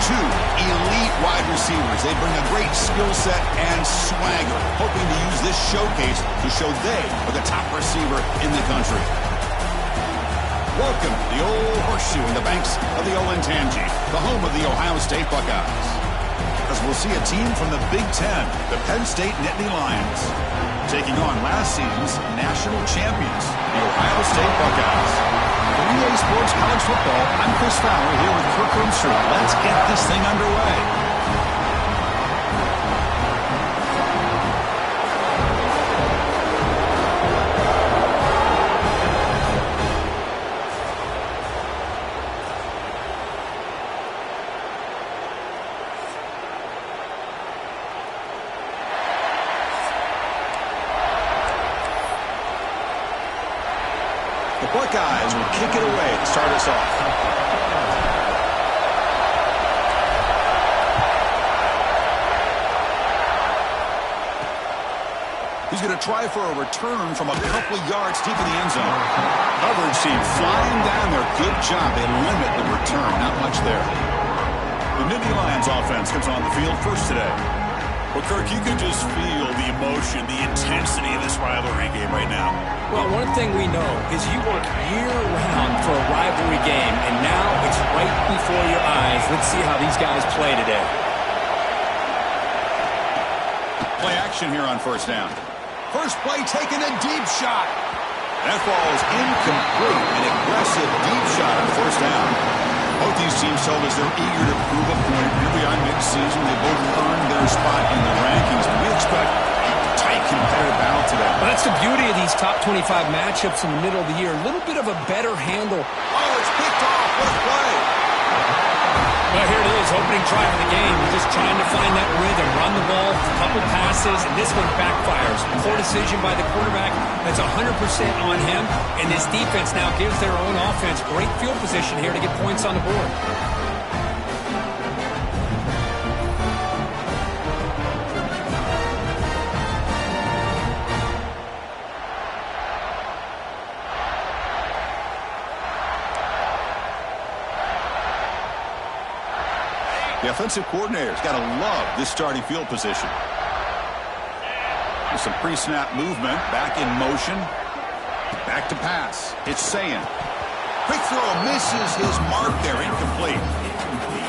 two elite wide receivers. They bring a great skill set and swagger, hoping to use this showcase to show they are the top receiver in the country. Welcome to the old horseshoe in the banks of the Olentangy, the home of the Ohio State Buckeyes. As we'll see a team from the Big Ten, the Penn State Nittany Lions, taking on last season's national champions, the Ohio State Buckeyes. For EA Sports College Football, I'm Chris Fowler here with Kirk Rumster. Let's get this thing underway. Buckeyes will kick it away to start us off. He's going to try for a return from a couple of yards deep in the end zone. Coverage team flying down there. Good job. They limit the return. Not much there. The Nittany Lions offense comes on the field first today. Well, Kirk, you can just feel the emotion, the intensity of this rivalry game right now. Well, one thing we know is you work year-round for a rivalry game, and now it's right before your eyes. Let's see how these guys play today. Play action here on first down. First play taking a deep shot. That falls incomplete. An aggressive deep shot on first down. Both these teams told us they're eager to prove a point. Here we are mid-season. They both earned their spot in the rankings. We expect a tight competitive battle today. Well, that's the beauty of these top 25 matchups in the middle of the year. A little bit of a better handle. Oh, it's picked off. What a play. Well, here it is, opening drive of the game. We're just trying to find that rhythm, run the ball, a couple passes, and this one backfires. Poor decision by the quarterback. That's 100% on him, and this defense now gives their own offense great field position here to get points on the board. The offensive coordinator's got to love this starting field position. With some pre-snap movement, back in motion, back to pass. It's Sayin. Quick throw, misses his mark there, incomplete.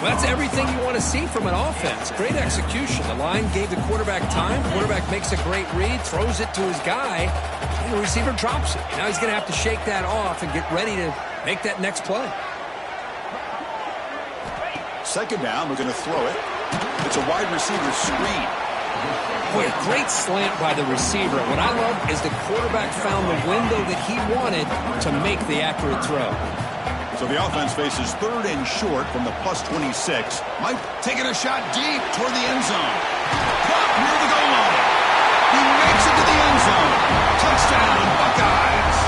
Well, that's everything you want to see from an offense. Great execution. The line gave the quarterback time. Quarterback makes a great read, throws it to his guy, and the receiver drops it. Now he's going to have to shake that off and get ready to make that next play. Second down, we're going to throw it. It's a wide receiver screen. Boy, a great slant by the receiver. What I love is the quarterback found the window that he wanted to make the accurate throw. So the offense faces third and short from the +26. Mike taking a shot deep toward the end zone. Drop near the goal line. He makes it to the end zone. Touchdown, Buckeyes.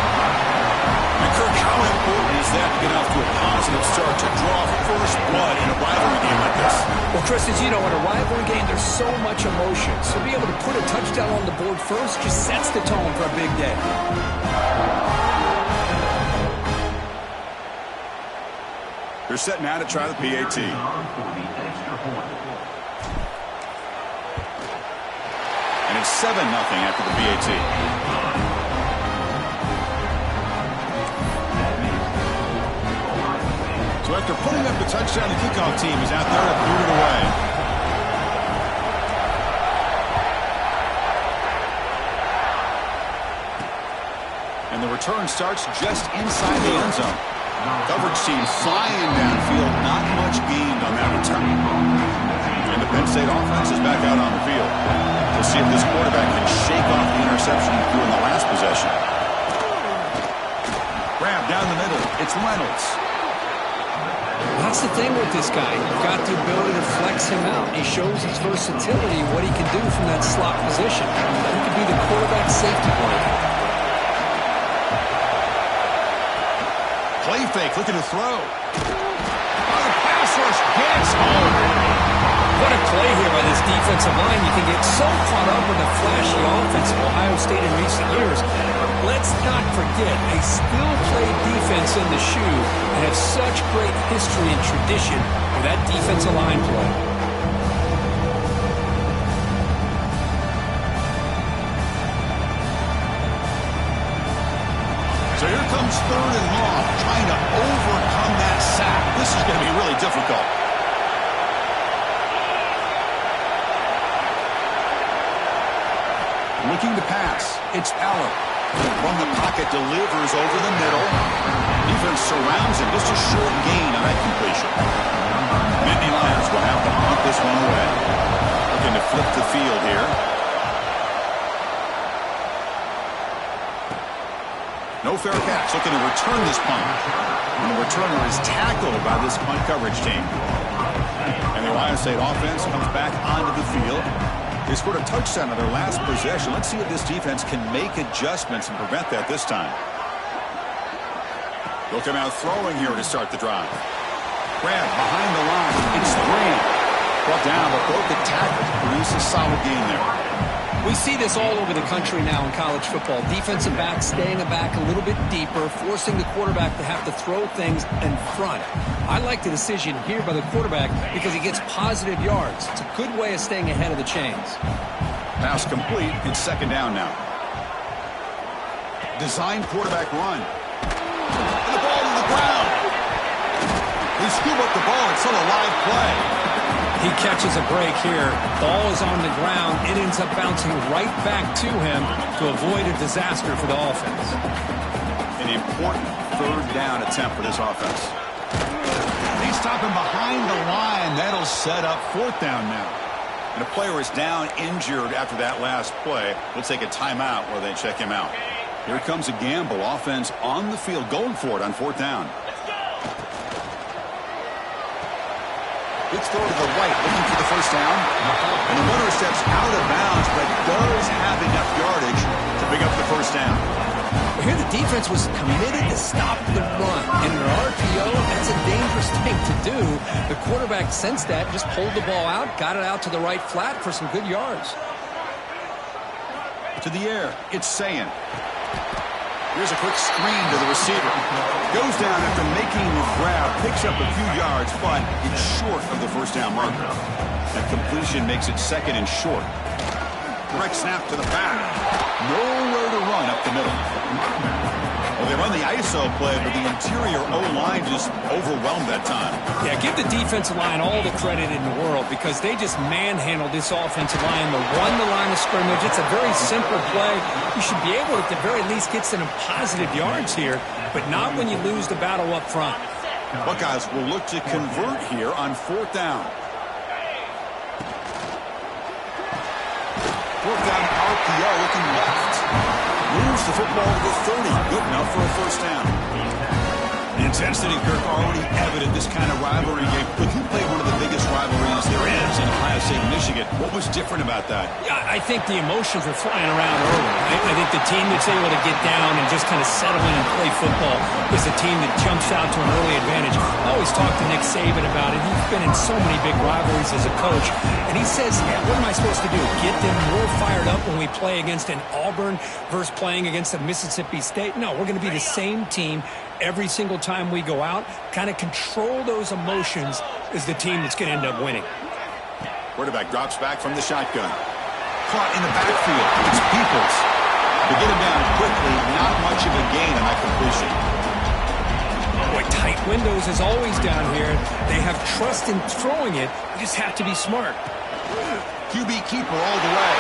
And Kirk, how important is that to get off to a positive start to draw first blood in a rivalry game like this? Well, Chris, as you know, in a rivalry game, there's so much emotion. So be able to put a touchdown on the board first just sets the tone for a big day. They're set now to try the PAT. And it's 7-0 after the PAT. So after putting up the touchdown, the kickoff team is out there to boot it away. And the return starts just inside the end zone. Coverage team flying downfield, not much gained on that return. And the Penn State offense is back out on the field. We'll see if this quarterback can shake off the interception he threw in the last possession. Grab down the middle. It's Reynolds. That's the thing with this guy. You've got the ability to flex him out. He shows his versatility, what he can do from that slot position. He could be the quarterback safety blanket. Play fake, looking to throw. Oh, the pass rush gets home. What a play here by this defensive line. You can get so caught up in the flashy offense of Ohio State in recent years. Let's not forget, they still play defense in the shoe and have such great history and tradition with that defensive line play. So here comes 3rd and long, trying to overcome that sack. This is going to be really difficult. Looking to pass. It's Aller. From the pocket, delivers over the middle. Defense surrounds him. Just a short gain on that completion. Nittany Lions will have to punt this one away. Looking to flip the field here. No fair catch. Looking to return this punt. And the returner is tackled by this punt coverage team. And the Ohio State offense comes back onto the field. They scored a touchdown on their last possession. Let's see if this defense can make adjustments and prevent that this time. They'll come out throwing here to start the drive. Grab behind the line. It's 3. Brought down, but broke the tackle. Produce a solid gain there. We see this all over the country now in college football. Defensive backs staying back a little bit deeper, forcing the quarterback to have to throw things in front. I like the decision here by the quarterback because he gets positive yards. It's a good way of staying ahead of the chains. Pass complete. It's 2nd down now. Design quarterback run. And the ball to the ground. They scoop up the ball. It's still a live play. He catches a break here. Ball is on the ground. It ends up bouncing right back to him to avoid a disaster for the offense. An important 3rd down attempt for this offense. They stop him behind the line. That'll set up 4th down now. And a player is down injured after that last play. We'll take a timeout where they check him out. Here comes a gamble. Offense on the field going for it on 4th down. Big throw to the right, looking for the 1st down. And the runner steps out of bounds, but does have enough yardage to pick up the 1st down. Well, here the defense was committed to stop the run. In an RPO, that's a dangerous thing to do. The quarterback sensed that, just pulled the ball out, got it out to the right flat for some good yards. To the air, it's Sayin. Here's a quick screen to the receiver. Goes down after making the grab, picks up a few yards, but it's short of the 1st down marker. That completion makes it 2nd and short. Direct snap to the back. Nowhere to run up the middle. Well, they run the ISO play, but the interior O-line just overwhelmed that time. Yeah, give the defensive line all the credit in the world because they just manhandled this offensive line. They won the line of scrimmage. It's a very simple play. You should be able to, at the very least, get some positive yards here, but not when you lose the battle up front. Buckeyes will look to convert here on 4th down. 4th down RPO looking left. Moves the football to the 30. Good enough for a 1st down. The intensity, Kirk, already evident this kind of rivalry game. But you played one of the biggest rivalries there is in Ohio State and Michigan. What was different about that? Yeah, I think the emotions were flying around early. I think the team that's able to get down and just kind of settle in and play football is the team that jumps out to an early advantage. I always talk to Nick Saban about it. He's been in so many big rivalries as a coach. And he says, yeah, what am I supposed to do? Get them more fired up when we play against an Auburn versus playing against a Mississippi State? No, we're going to be the same team every single time we go out. Kind of control those emotions is the team that's going to end up winning. Quarterback drops back from the shotgun. Caught in the backfield. It's Peoples. To get him down quickly, not much of a gain on that completion. Boy, tight windows as always down here. They have trust in throwing it. You just have to be smart. QB keeper all the way.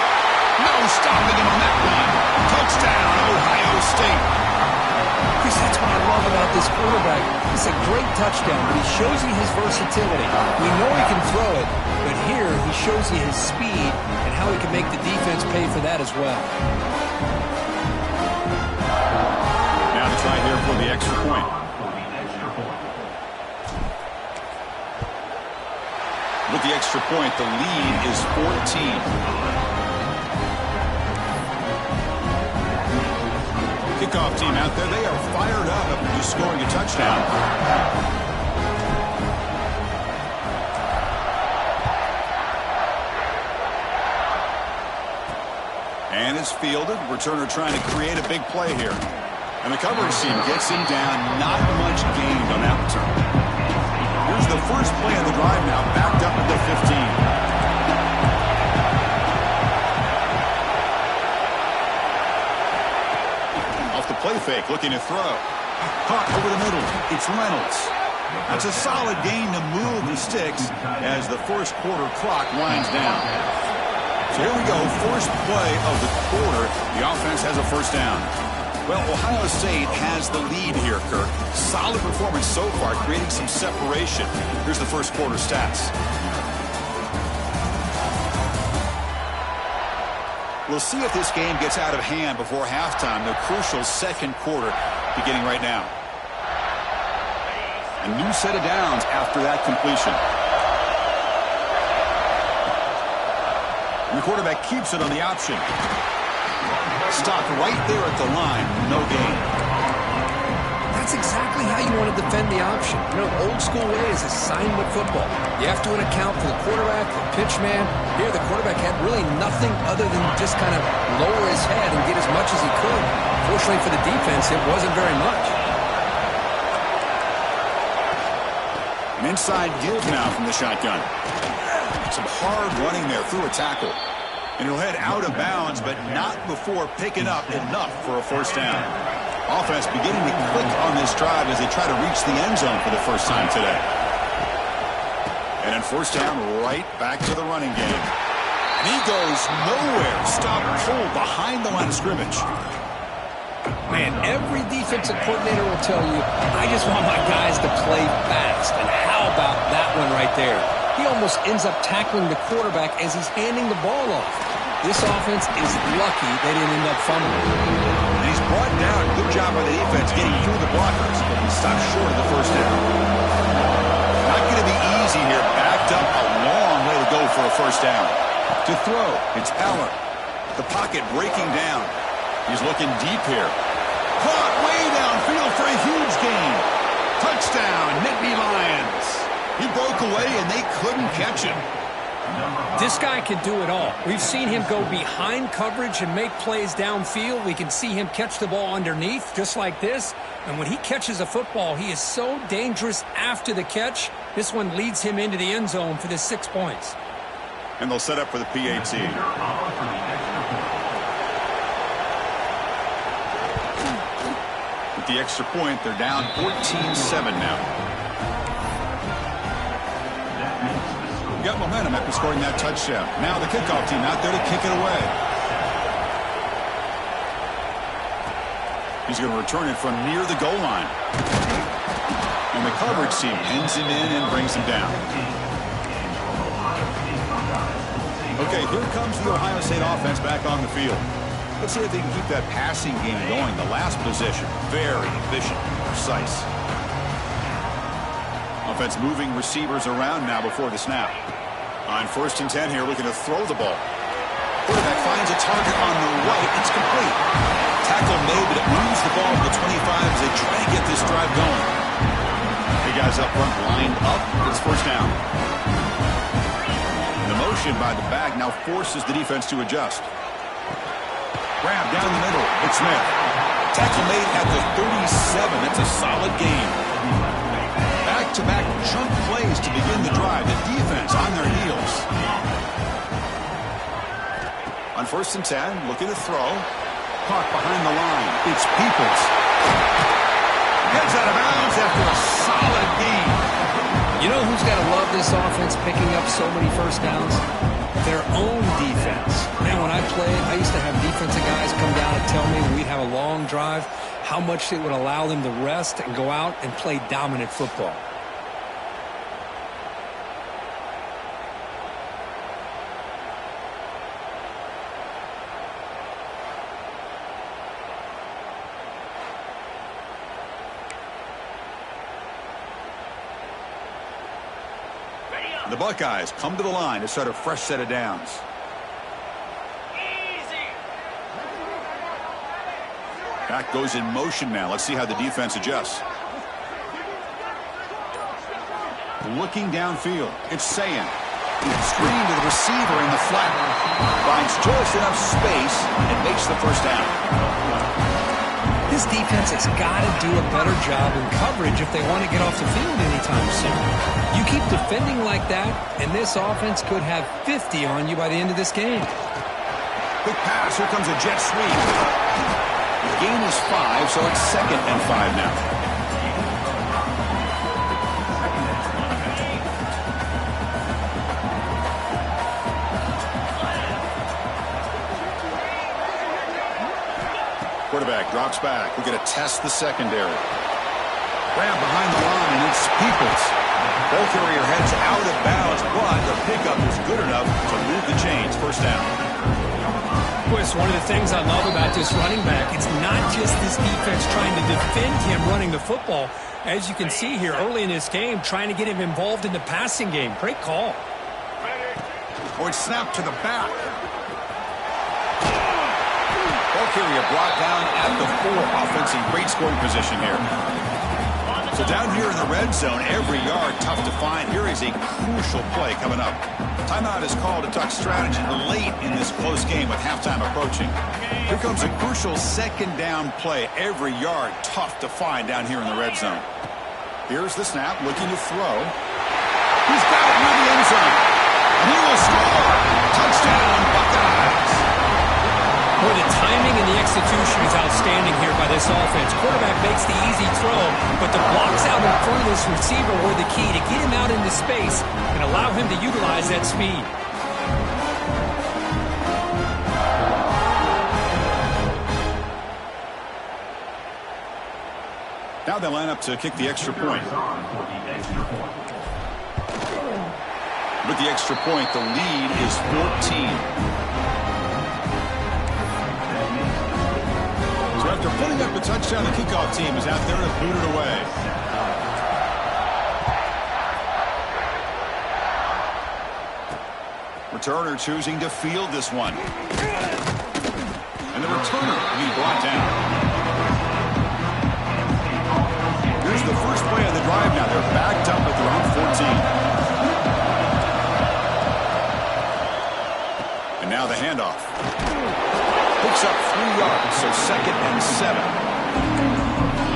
No stopping him on that one. Touchdown, Ohio State. Chris, that's what I love about this quarterback. It's a great touchdown, but he shows you his versatility. We know he can throw it, but here he shows you his speed and how he can make the defense pay for that as well. Now to try here for the extra point. With the extra point, the lead is 14. Kickoff team out there, they are fired up after just scoring a touchdown. And it's fielded. Returner trying to create a big play here. And the coverage team gets him down. Not much gained on that return. Here's the first play of the drive now, backed up at the 15. Off the play fake, looking to throw. Caught over the middle. It's Reynolds. That's a solid gain to move the sticks as the first quarter clock winds down. So here we go, first play of the quarter. The offense has a first down. Well, Ohio State has the lead here, Kirk. Solid performance so far, creating some separation. Here's the first quarter stats. We'll see if this game gets out of hand before halftime. The crucial second quarter beginning right now. A new set of downs after that completion. And the quarterback keeps it on the option. Stopped right there at the line. No gain. That's exactly how you want to defend the option. You know, old school way is assignment football. You have to account for the quarterback, the pitch man. Here, the quarterback had really nothing other than just kind of lower his head and get as much as he could. Fortunately for the defense, it wasn't very much. An inside give now from the shotgun. Some hard running there through a tackle. And he'll head out of bounds, but not before picking up enough for a first down. Offense beginning to click on this drive as they try to reach the end zone for the first time today. And then first down, right back to the running game. And he goes nowhere. Stop pulled behind the line of scrimmage. Man, every defensive coordinator will tell you, I just want my guys to play fast. And how about that one right there? He almost ends up tackling the quarterback as he's handing the ball off. This offense is lucky they didn't end up fumbling. And he's brought down. Good job by the defense getting through the blockers, but he stopped short of the first down. Not going to be easy here. Backed up a long way to go for a first down. To throw, it's Eller. The pocket breaking down. He's looking deep here. Caught way downfield for a huge gain. Touchdown, Nittany Lions. He broke away, and they couldn't catch him. This guy can do it all. We've seen him go behind coverage and make plays downfield. We can see him catch the ball underneath, just like this. And when he catches a football, he is so dangerous after the catch. This one leads him into the end zone for the 6 points. And they'll set up for the PAT. With the extra point, they're down 14-7 now. Got momentum after scoring that touchdown. Now the kickoff team out there to kick it away. He's going to return it from near the goal line. And the coverage team pins him in and brings him down. Okay, here comes the Ohio State offense back on the field. Let's see if they can keep that passing game going. The last possession, very efficient, precise. Offense moving receivers around now before the snap. On 1st and 10 here, looking to throw the ball. Quarterback finds a target on the right. It's complete. Tackle made, but it moves the ball to the 25 as they try to get this drive going. The guys up front lined up. It's first down. The motion by the back now forces the defense to adjust. Grab down the middle. It's Smith. Tackle made at the 37. That's a solid gain. Back-to-back chunk plays to begin the drive. The defense on their heels. On 1st and 10, looking to throw. Caught behind the line. It's Peoples. Heads out of bounds after a solid gain. You know who's got to love this offense picking up so many first downs? Their own defense. Man, when I played, I used to have defensive guys come down and tell me when we'd have a long drive, how much it would allow them to rest and go out and play dominant football. The Buckeyes come to the line to start a fresh set of downs. Back goes in motion now. Let's see how the defense adjusts. Looking downfield. It's Sayin. Screen to the receiver in the flat. Finds just enough space and makes the first down. This defense has got to do a better job in coverage if they want to get off the field anytime soon. You keep defending like that, and this offense could have 50 on you by the end of this game. Quick pass. Here comes a jet sweep. The gain is 5, so it's 2nd and 5 now. Quarterback drops back. We're going to test the secondary. Grab behind the line, and it's Peoples. Ball carrier heads out of bounds, but the pickup is good enough to move the chains. First down. Boy, it's one of the things I love about this running back. It's not just this defense trying to defend him running the football. As you can see here early in this game, trying to get him involved in the passing game. Great call. Or it's snapped to the back. Ball carrier brought down at the 4. Offense in great scoring position here. So down here in the red zone, every yard tough to find. Here is a crucial play coming up. Timeout is called to talk strategy late in this close game with halftime approaching. Here comes a crucial 2nd down play. Every yard tough to find down here in the red zone. Here's the snap, looking to throw. He's got it near the end zone. And he will score. Touchdown, Buckeyes. Boy, the timing and the execution is outstanding here by this offense. Quarterback makes the easy throw, but the blocks out in front of this receiver were the key to get him out into space and allow him to utilize that speed. Now they line up to kick the extra point. With the extra point, the lead is 14. So after putting up a touchdown, the kickoff team is out there to boot it away. Returner choosing to field this one. And the returner will be brought down. Here's the first play of the drive now. They're backed up at their own 14. And now the handoff. Picks up 3 yards, so 2nd and 7.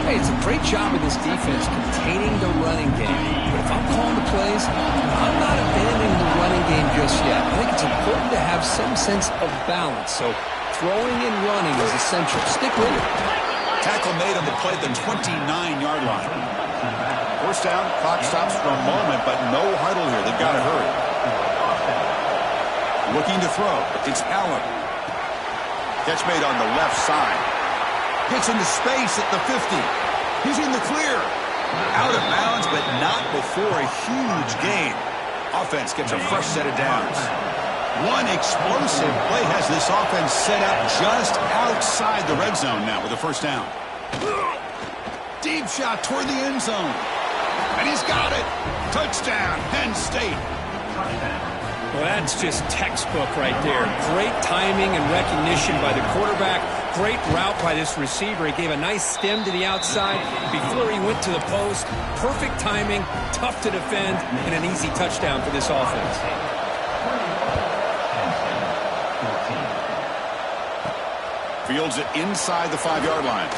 Hey, it's a great job of this defense containing the running game. But if I'm calling the plays, I'm not abandoning the running game just yet. I think it's important to have some sense of balance. So throwing and running is essential. Stick with it. Tackle made on the play at the 29-yard line. First down, clock stops for a moment, but no huddle here. They've got to hurry. Looking to throw. It's Allen. Catch made on the left side. Gets into space at the 50. He's in the clear. Out of bounds, but not before a huge gain. Offense gets a fresh set of downs. One explosive play has this offense set up just outside the red zone now with a first down. Deep shot toward the end zone. And he's got it. Touchdown, Penn State. Well, that's just textbook right there. Great timing and recognition by the quarterback. Great route by this receiver. He gave a nice stem to the outside before he went to the post. Perfect timing, tough to defend, and an easy touchdown for this offense. Fields it inside the 5-yard line.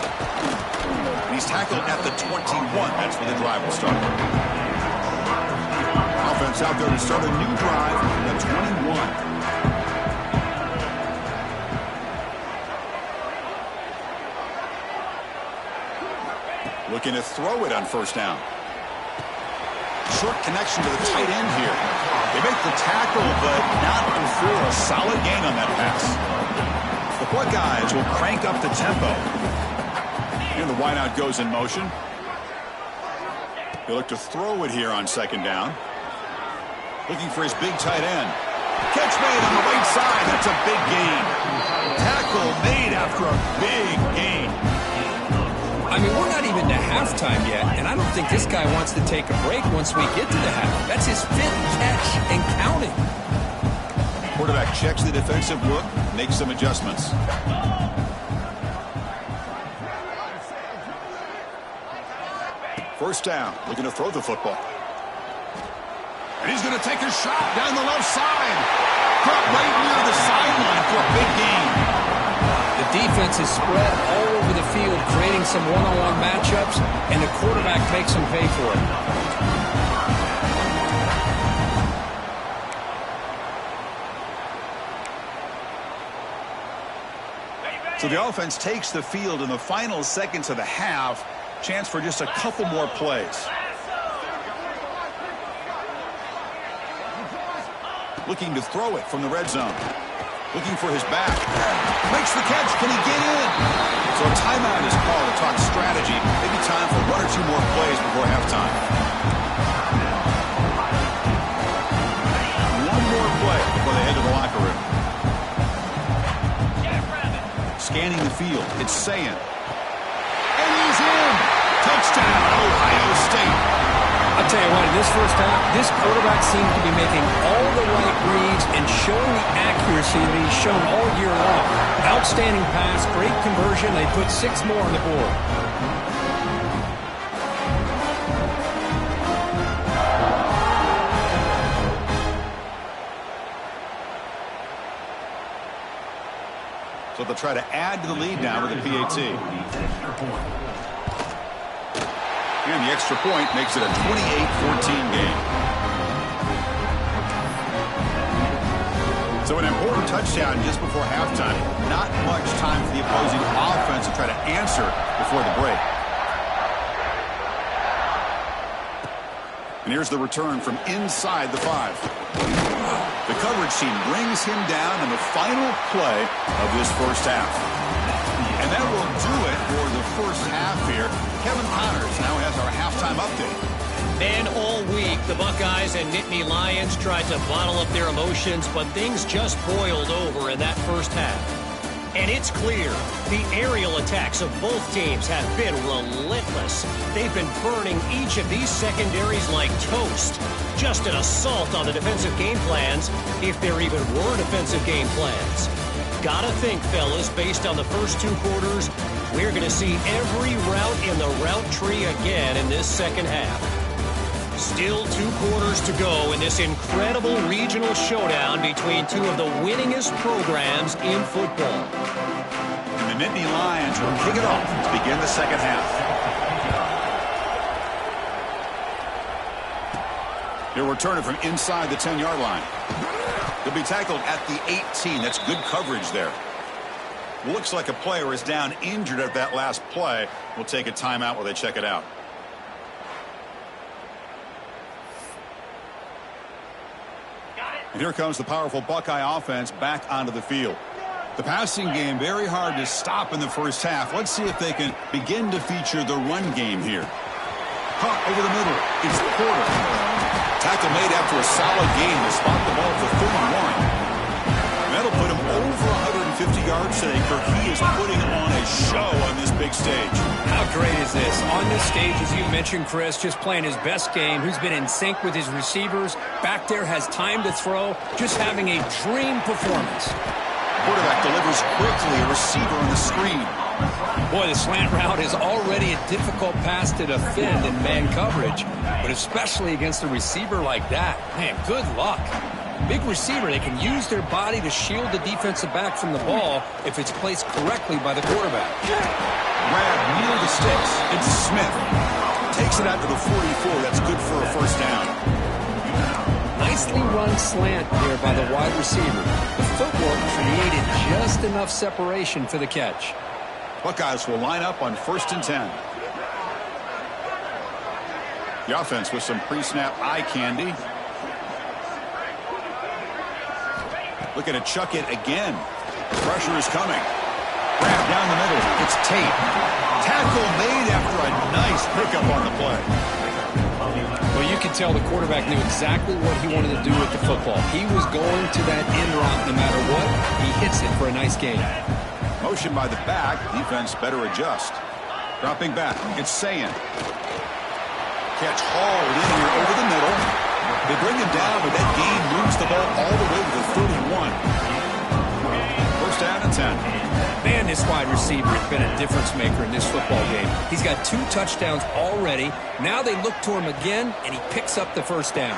And he's tackled at the 21. That's where the drive will start. Offense out there to start a new drive at 21. Looking to throw it on first down. Short connection to the tight end here. They make the tackle, but not before a solid gain on that pass. The Buckeyes will crank up the tempo. And the wideout goes in motion. They look to throw it here on second down. Looking for his big tight end. Catch made on the right side. That's a big gain. Tackle made after a big gain. I mean, we're not even to halftime yet, and I don't think this guy wants to take a break once we get to the half. That's his 5th catch and counting. Quarterback checks the defensive look, makes some adjustments. First down, looking to throw the football. And he's going to take a shot down the left side. Caught right near the sideline for a big gain. The defense is spread all over the field, creating some one-on-one matchups, and the quarterback makes them pay for it. So the offense takes the field in the final seconds of the half. Chance for just a couple more plays. Looking to throw it from the red zone. Looking for his back. Makes the catch. Can he get in? So a timeout is called to talk strategy. Maybe time for one or two more plays before halftime. One more play before they head to the locker room. Scanning the field. It's Sayin. And he's in. Touchdown, Ohio State. I'll tell you what, in this first half, this quarterback seems to be making all the right reads and showing the accuracy that he's shown all year long. Outstanding pass, great conversion. They put 6 more on the board. So they'll try to add to the lead now with a PAT. And the extra point makes it a 28-14 game. So an important touchdown just before halftime. Not much time for the opposing offense to try to answer before the break. And here's the return from inside the 5. The coverage team brings him down in the final play of this first half. And that will do it for the first half here. Kevin Connors now has our halftime update. And all week, the Buckeyes and Nittany Lions tried to bottle up their emotions, but things just boiled over in that first half. And it's clear, the aerial attacks of both teams have been relentless. They've been burning each of these secondaries like toast. Just an assault on the defensive game plans, if there even were defensive game plans. Gotta think, fellas, based on the first 2 quarters, we're going to see every route in the route tree again in this second half. Still 2 quarters to go in this incredible regional showdown between 2 of the winningest programs in football. And the Nittany Lions will kick it off to begin the second half. He'll return it from inside the 10-yard line. He'll be tackled at the 18. That's good coverage there. Looks like a player is down injured at that last play. We'll take a timeout while they check it out. And here comes the powerful Buckeye offense back onto the field. The passing game very hard to stop in the first half. Let's see if they can begin to feature the run game here. Caught over the middle. It's Porter. Tackle made after a solid game to spot the ball for 31. That'll put him over 150 yards today. He is putting on a show on this big stage. How great is this? On this stage, as you mentioned, Chris, just playing his best game. He's been in sync with his receivers. Back there, has time to throw. Just having a dream performance. Quarterback delivers quickly. A receiver on the screen. Boy, the slant route is already a difficult pass to defend in man coverage, but especially against a receiver like that. Man, good luck. Big receiver, they can use their body to shield the defensive back from the ball if it's placed correctly by the quarterback. Grab near the sticks. It's Smith. Takes it out to the 44. That's good for a first down. Nicely run slant there by the wide receiver. The footwork created just enough separation for the catch. Buckeyes will line up on 1st and 10. The offense with some pre-snap eye candy. Looking to chuck it again. Pressure is coming. Grab down the middle. It's Tate. Tackle made after a nice pickup on the play. Well, you can tell the quarterback knew exactly what he wanted to do with the football. He was going to that end route no matter what. He hits it for a nice gain. Motion by the back. Defense better adjust. Dropping back. It's Sayin. Catch hauled in here over the middle. They bring him down, but that gain moves the ball all the way to the 31. First down and 10. Man, this wide receiver has been a difference maker in this football game. He's got 2 touchdowns already. Now they look to him again, and he picks up the first down.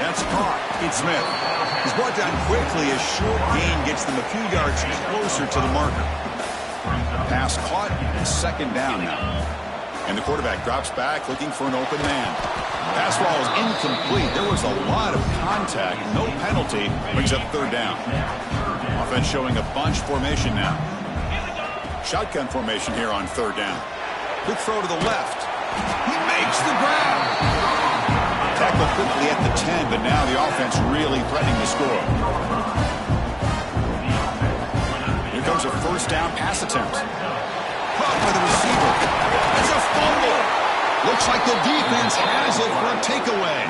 That's caught. It's Smith. He's brought down quickly. A short gain gets them a few yards closer to the marker. Pass caught, second down now. And the quarterback drops back looking for an open man. Pass ball is incomplete. There was a lot of contact. No penalty. Brings up third down. Offense showing a bunch formation now. Shotgun formation here on third down. Quick throw to the left. He makes the grab. Tackle quickly at the 10, but now the offense really threatening to score. Here comes a first down pass attempt. Caught by the receiver. It's a fumble. Looks like the defense has it for a takeaway.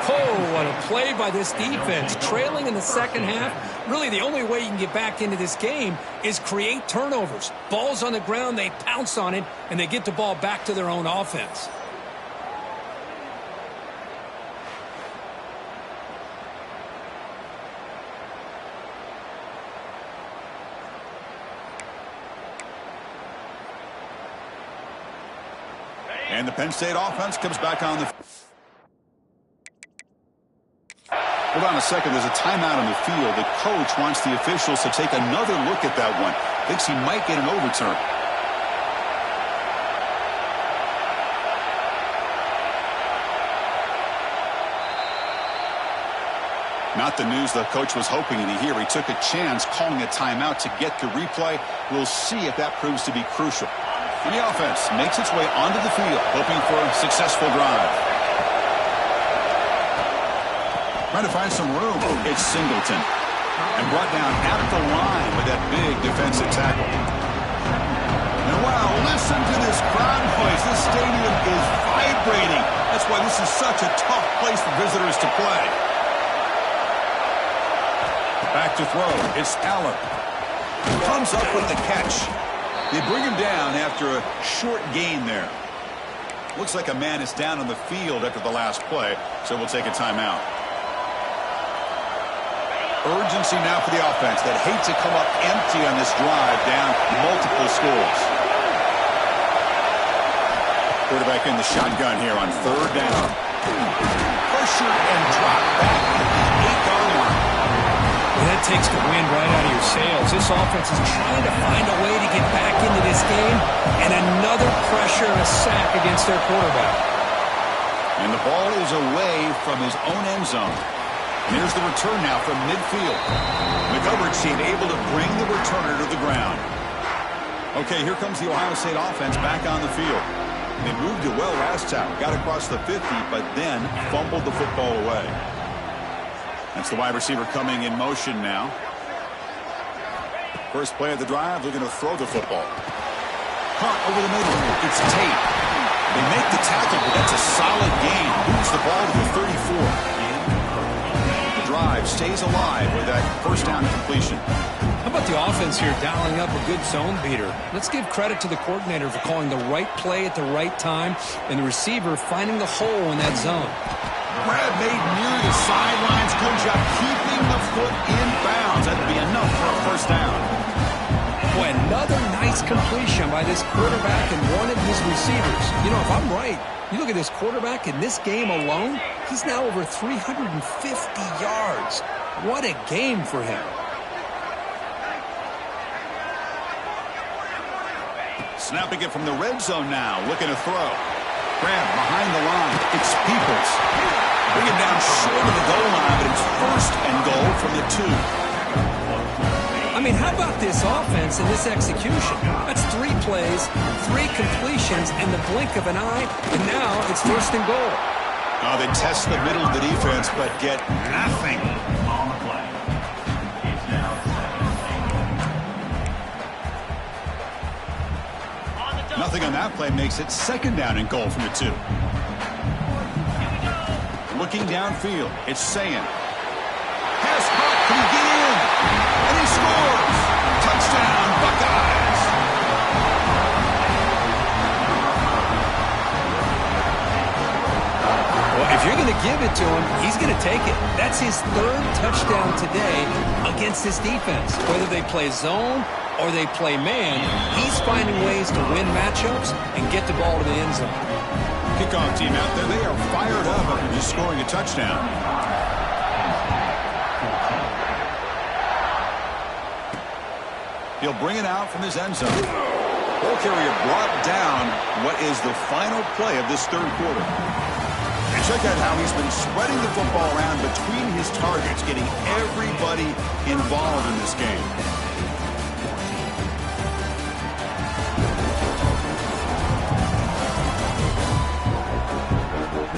Oh, what a play by this defense. Trailing in the second half. Really, the only way you can get back into this game is create turnovers. Ball's on the ground, they pounce on it, and they get the ball back to their own offense. And the Penn State offense comes back on the... Hold on a second. There's a timeout on the field. The coach wants the officials to take another look at that one. Thinks he might get an overturn. Not the news the coach was hoping to hear. He took a chance calling a timeout to get the replay. We'll see if that proves to be crucial. And the offense makes its way onto the field, hoping for a successful drive. Trying to find some room. It's Singleton. And brought down at the line with that big defensive tackle. And wow, listen to this crowd noise. This stadium is vibrating. That's why this is such a tough place for visitors to play. Back to throw. It's Allen. Comes up with the catch. They bring him down after a short gain there. Looks like a man is down on the field after the last play, so we'll take a timeout. Urgency now for the offense that hate to come up empty on this drive, down multiple scores. Quarterback in the shotgun here on third down. Pressure and drop back at the 8-yard line. Well, that takes the wind right out of your sails. This offense is trying to find a way to get back into this game, and another pressure and a sack against their quarterback. And the ball is away from his own end zone. And here's the return now from midfield. The coverage team able to bring the returner to the ground. Okay, here comes the Ohio State offense back on the field. They moved it well last time. Got across the 50, but then fumbled the football away. That's the wide receiver coming in motion now. First play of the drive, they're going to throw the football. Caught over the middle. It's Tate. They make the tackle, but that's a solid gain. Moves the ball to the 34. Drive stays alive with that first down completion. How about the offense here dialing up a good zone beater? Let's give credit to the coordinator for calling the right play at the right time and the receiver finding the hole in that zone. Grab made near the sidelines. Good job keeping the foot in bounds. That'd be enough for a first down. Boy, another nice completion by this quarterback and one of his receivers. You know, if I'm right, you look at this quarterback in this game alone, he's now over 350 yards. What a game for him. Snapping it from the red zone now, looking to throw. Grab behind the line. It's Peoples. Bring it down short of the goal line, but it's first and goal from the 2. I mean, how about this offense and this execution? That's 3 plays, 3 completions in the blink of an eye, and now it's first and goal. Oh, they test the middle of the defense, but get nothing. Nothing on that play makes it second down and goal from the 2. Looking downfield, it's Sayin. Pass caught, can he get in? And he scores! Touchdown, Buckeyes! Well, if you're going to give it to him, he's going to take it. That's his 3rd touchdown today against this defense. Whether they play zone or they play man, he's finding ways to win matchups and get the ball to the end zone. Kickoff team out there, they are fired up after just scoring a touchdown. He'll bring it out from his end zone. Ball carrier brought down what is the final play of this third quarter. And check out how he's been spreading the football around between his targets, getting everybody involved in this game.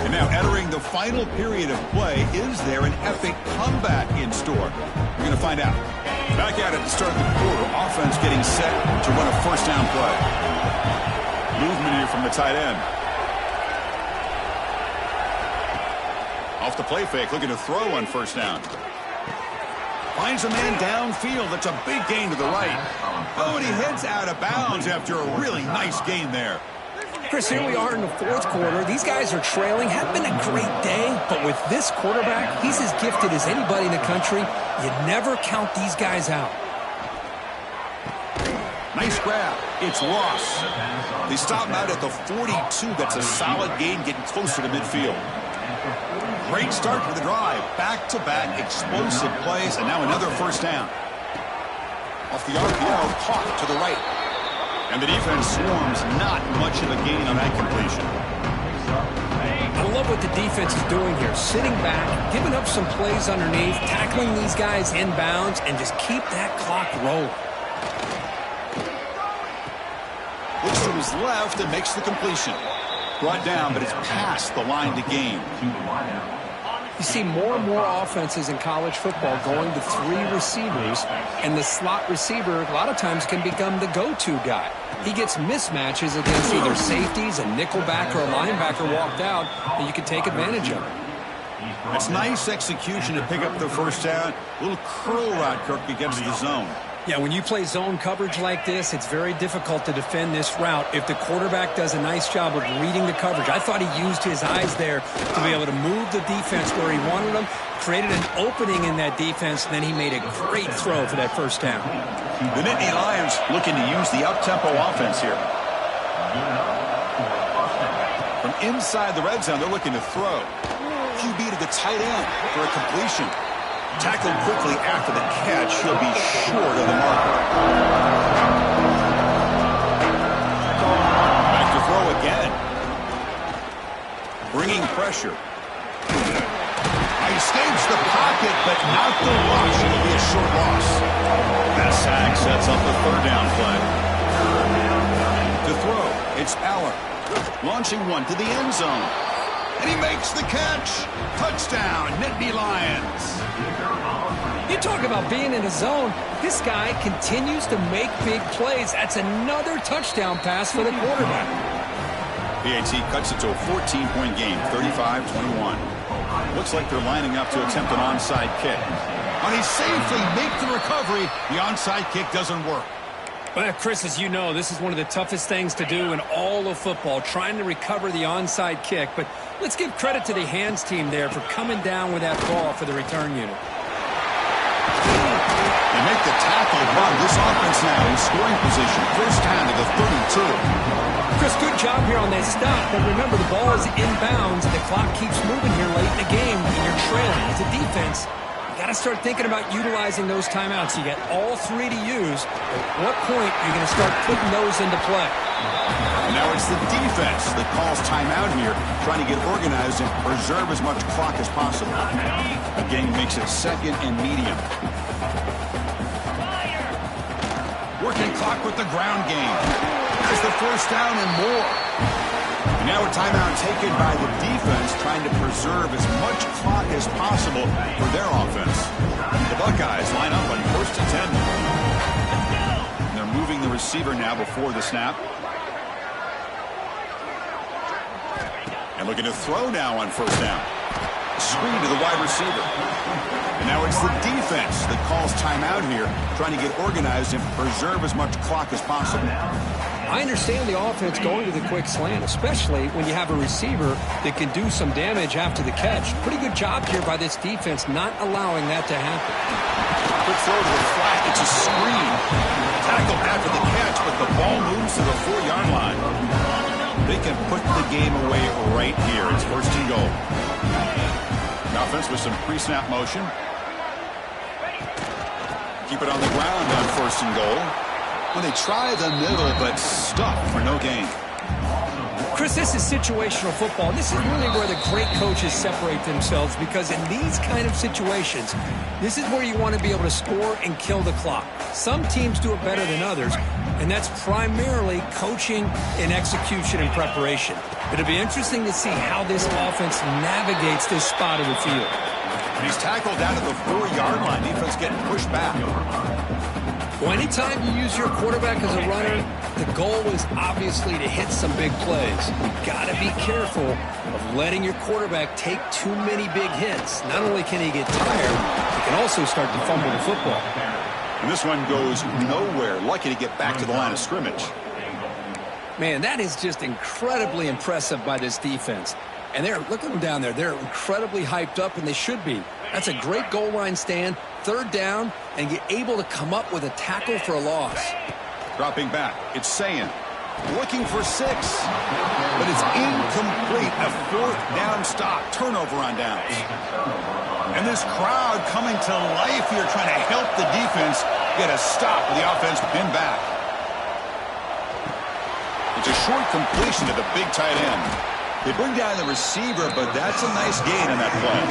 And now entering the final period of play, is there an epic comeback in store? We're going to find out. Back at it to start the quarter. Offense getting set to run a first down play. Movement here from the tight end. Off the play fake, looking to throw on first down. Finds a man downfield. That's a big gain to the right. Oh, and he heads out of bounds after a really nice gain there. Chris, here we are in the fourth quarter. These guys are trailing. Had been a great day, but with this quarterback, he's as gifted as anybody in the country. You never count these guys out. Nice grab. It's Ross. They stop out at the 42. That's a solid gain, getting closer to midfield. Great start to the drive. Back-to-back explosive plays, and now another first down. Off the RPO, caught to the right. And the defense swarms, not much of a gain on that completion. I love what the defense is doing here. Sitting back, giving up some plays underneath, tackling these guys inbounds, and just keep that clock rolling. Looks to his left and makes the completion. Brought down, but it's past the line to gain. You see more and more offenses in college football going to three receivers, and the slot receiver a lot of times can become the go-to guy. He gets mismatches against either safeties, a nickelback, or a linebacker walked out that you can take advantage of. It's nice execution to pick up the first down. A little curl route, Kirk, against the zone. Yeah, when you play zone coverage like this, it's very difficult to defend this route if the quarterback does a nice job of reading the coverage. I thought he used his eyes there to be able to move the defense where he wanted them, created an opening in that defense, and then he made a great throw for that first down. The Nittany Lions looking to use the up-tempo offense here. From inside the red zone, they're looking to throw. QB to the tight end for a completion. Tackled quickly after the catch. He'll be short of the marker. Back to throw again. Bringing pressure. He escapes the pocket, but not the rush. It'll be a short loss. That sack sets up the third down play. To throw, it's Allen. Launching one to the end zone. And he makes the catch. Touchdown, Nittany Lions. You talk about being in the zone. This guy continues to make big plays. That's another touchdown pass for the quarterback. PAT cuts it to a 14-point game, 35-21. Looks like they're lining up to attempt an onside kick. And he safely makes the recovery. The onside kick doesn't work. Well, Chris, as you know, this is one of the toughest things to do in all of football, trying to recover the onside kick. But let's give credit to the hands team there for coming down with that ball for the return unit. They make the tackle. Wow, this offense now in scoring position. First down to the 32. Chris, good job here on that stop. But remember, the ball is inbounds, and the clock keeps moving here late in the game, and you're trailing. As a defense, you got to start thinking about utilizing those timeouts. You got all three to use. At what point are you going to start putting those into play? And now it's the defense that calls timeout here, trying to get organized and preserve as much clock as possible. Again, makes it second and medium. Working clock with the ground game. There's the first down and more. And now a timeout taken by the defense, trying to preserve as much clock as possible for their offense. The Buckeyes line up on first and 10. And they're moving the receiver now before the snap. And looking to throw now on first down. Screen to the wide receiver. And now it's the defense that calls timeout here, trying to get organized and preserve as much clock as possible. I understand the offense going to the quick slant, especially when you have a receiver that can do some damage after the catch. Pretty good job here by this defense not allowing that to happen. Quick throw to the flat. It's a screen. Tackle after the catch, but the ball moves to the 4-yard line. They can put the game away right here. It's first and goal. The offense with some pre-snap motion. Keep it on the ground on first and goal. when they try the middle, but stuck for no gain. Chris, this is situational football. This is really where the great coaches separate themselves, because in these kind of situations, this is where you want to be able to score and kill the clock. Some teams do it better than others, and that's primarily coaching and execution and preparation. It'll be interesting to see how this offense navigates this spot of the field. He's tackled down to the 4-yard line. Defense getting pushed back. Well, anytime you use your quarterback as a runner, the goal is obviously to hit some big plays. You've got to be careful of letting your quarterback take too many big hits. Not only can he get tired, he can also start to fumble the football. And this one goes nowhere. Lucky to get back to the line of scrimmage. Man, that is just incredibly impressive by this defense. And look at them down there. They're incredibly hyped up, and they should be. That's a great goal line stand, 3rd down, and get able to come up with a tackle for a loss. Dropping back, it's Sayin. Looking for 6. But it's incomplete. A 4th down stop. Turnover on downs. And this crowd coming to life here, trying to help the defense get a stop with the offense pinned back. It's a short completion to the big tight end. They bring down the receiver, but that's a nice gain on that play.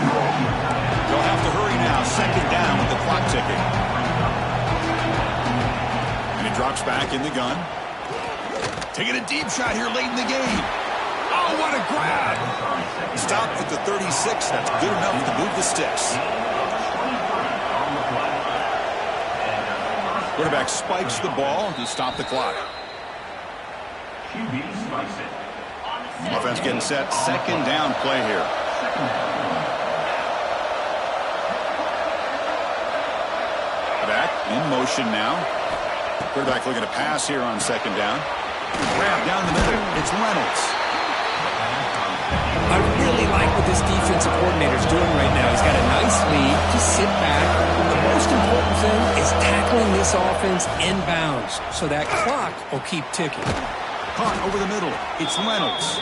They'll have to hurry now. 2nd down with the clock ticking. And he drops back in the gun. Taking a deep shot here late in the game. Oh, what a grab. Stopped at the 36. That's good enough to move the sticks. Quarterback spikes the ball to stop the clock. Offense getting set. 2nd down play here. Back in motion now. Quarterback looking to pass here on 2nd down. Grab down the middle. It's Reynolds. I really like what this defensive coordinator is doing right now. He's got a nice lead. Just sit back. The most important thing is tackling this offense inbounds so that clock will keep ticking. Caught over the middle. It's Reynolds.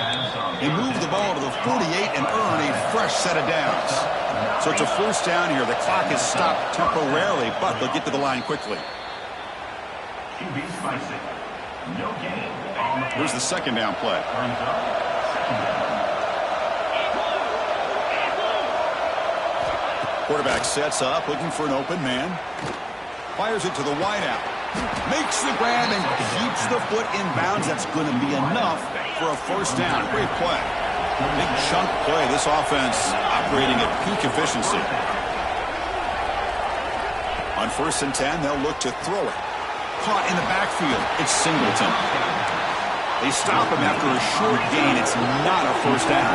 He moved the ball to the 48 and earned a fresh set of downs. So it's a 1st down here. The clock is stopped temporarily, but they'll get to the line quickly. Here's the 2nd down play. Quarterback sets up, looking for an open man. Fires it to the wideout. Makes the grab and keeps the foot in bounds. That's going to be enough for a 1st down. Great play. Big chunk play. This offense operating at peak efficiency. On 1st and 10, they'll look to throw it. Caught in the backfield. It's Singleton. They stop him after a short gain. It's not a 1st down.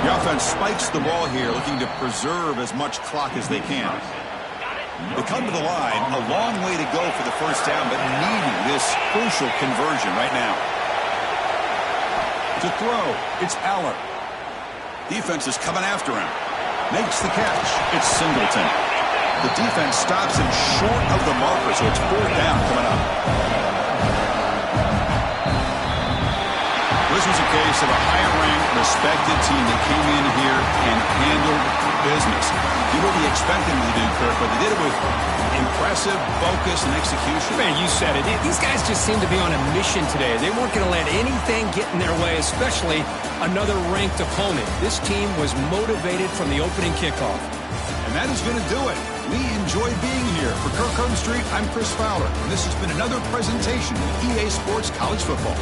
The offense spikes the ball here, looking to preserve as much clock as they can. They come to the line, a long way to go for the 1st down, but needing this crucial conversion right now. To throw, it's Aller. Defense is coming after him. Makes the catch. It's Singleton. The defense stops him short of the marker, so it's 4th down coming up. This was a case of a higher-ranked, respected team that came in here and handled business. You wouldn't expect them to do, Kirk, but they did it with impressive focus and execution. Man, you said it. These guys just seem to be on a mission today. They weren't going to let anything get in their way, especially another ranked opponent. This team was motivated from the opening kickoff. And that is going to do it. We enjoyed being here. For Kirk Street, I'm Chris Fowler. And this has been another presentation of EA Sports College Football.